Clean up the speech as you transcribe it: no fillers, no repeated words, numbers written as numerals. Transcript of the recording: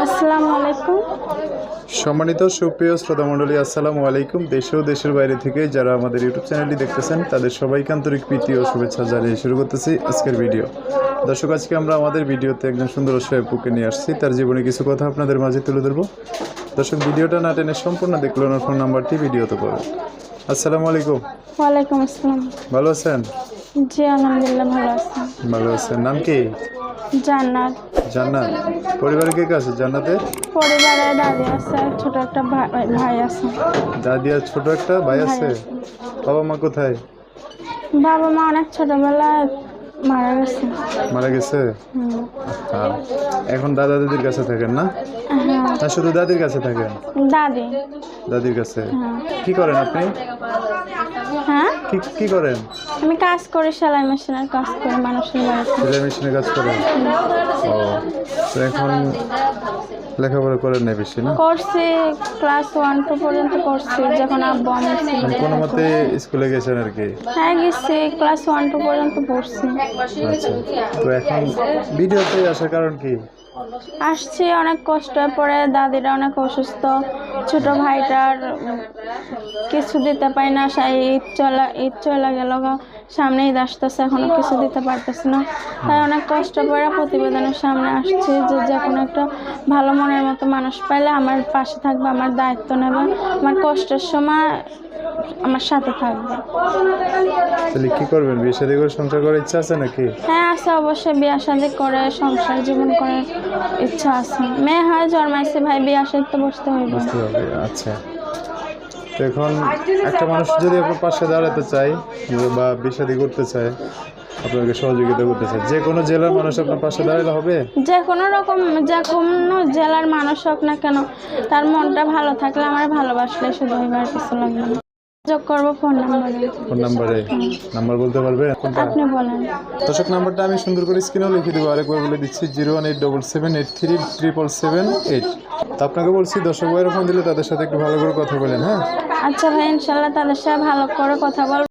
আসসালামু আলাইকুম। সম্মানিত সুপ্রিয় শ্রোতামণ্ডলী, আসসালামু আলাইকুম। দেশ ও দেশের বাইরে থেকে যারা আমাদের ইউটিউব চ্যানেলটি দেখতেছেন তাদের সবাইকে আন্তরিক প্রীতি ও শুভেচ্ছা জানিয়ে শুরু করতেছি আজকের ভিডিও। দর্শক, আজকে আমরা আমাদের ভিডিওতে একজন সুন্দর অসহায়পুকে নিয়ে আসছি। তার জীবনে কিছু কথা আপনাদের মাঝে তুলে ধরবো। দর্শক, ভিডিওটা না টেনে সম্পূর্ণ দেখলে ওনার ফোন নাম্বারটি ভিডিওতে পাবেন। আসসালামু আলাইকুম। ওয়ালাইকুম আসসালাম। ভালো আছেন? জি আলহামদুলিল্লাহ ভালো আছি। ভালো আছেন। নাম কি? জান্নাত। জান্নাত। পরিবারে কে কে আছে জান্নাতের? পরিবারে দাদি আছে, ছোট একটা ভাই আছে। দাদি আর ছোট একটা ভাই আছে। বাবা মা কোথায়? বাবা মা অনেক ছোটবেলায় মারা গেছে। মারা গেছে? এখন দাদা দাদির কাছে থাকেন না? হ্যাঁ। না, শুধু দাদির কাছে থাকেন? দাদি। দাদির কাছে। হ্যাঁ। কি করেন আপনি? হ্যাঁ, কি করেন? আমি কাজ করি, সেলাই মেশিনের কাজ করি মানুষের বাড়িতে। সেলাই মেশিনে কাজ করেন? ও, তো এখন লেখাপড়া করেন না বেশি না? করছি, ক্লাস 1-2 পর্যন্ত করছি যখন আব্বু আমি ছিল। কোনো মতে স্কুলে গেছেন আর কি? হ্যাঁ গেছি, ক্লাস 1-2 পর্যন্ত পড়ছি। আচ্ছা, তো এখন ভিডিওতে আসার কারণ কি? আসছি অনেক কষ্ট পরে, দাদিরা অনেক অসুস্থ, ছোট ভাইটার কিছু দিতে পারি না। ঈদ চলে গেল, সামনে ঈদ আসতেছে, এখনো কিছু দিতে পারতেছি না। তাই অনেক কষ্ট করে প্রতিবেদনের সামনে আসছি যে কোনো একটা ভালো মনের মতো মানুষ পাইলে আমার পাশে থাকবে, আমার দায়িত্ব নেবে, আমার কষ্টের সময় আমার সাথে থাকবে। তাহলে কি করবেন? বিয়ে শাদী করে সংসার করার ইচ্ছা আছে নাকি? হ্যাঁ আছে, অবশ্যই বিয়ে শাদী করে সংসার জীবন করার ইচ্ছা আছে। মেয়ে হয় জন্মাইছে ভাই, বিয়ে শাদী তো বসতে হইবে। আচ্ছা, তো এখন একটা মানুষ যদি আপনার পাশে দাঁড়াতে চায় বা বিয়ে শাদী করতে চায়, আপনাকে সহযোগিতা করতে চায়, যে কোনো জেলার মানুষ আপনার পাশে দাঁড়ালে হবে? যে কোনো জেলার মানুষ হোক না কেন, তার মনটা ভালো থাকলে, আমার ভালোবাসলে শুধু হইবার কিছু লাগবে না। যোগ করবো ফোন নাম্বারে। নাম্বার বলতে পারবেন? আপনি বলেন। দর্শক, নাম্বারটা আমি সুন্দর করে স্ক্রিনেও লিখে দেবো, আরেকবার বলে দিচ্ছি 01877837778। তো আপনাকে বলছি, দর্শক ভাইয়ের ফোন দিলে তাদের সাথে একটু ভালো করে কথা বলেন। হ্যাঁ আচ্ছা ভাই, ইনশাল্লাহ তাদের সাথে ভালো করে কথা বলবো।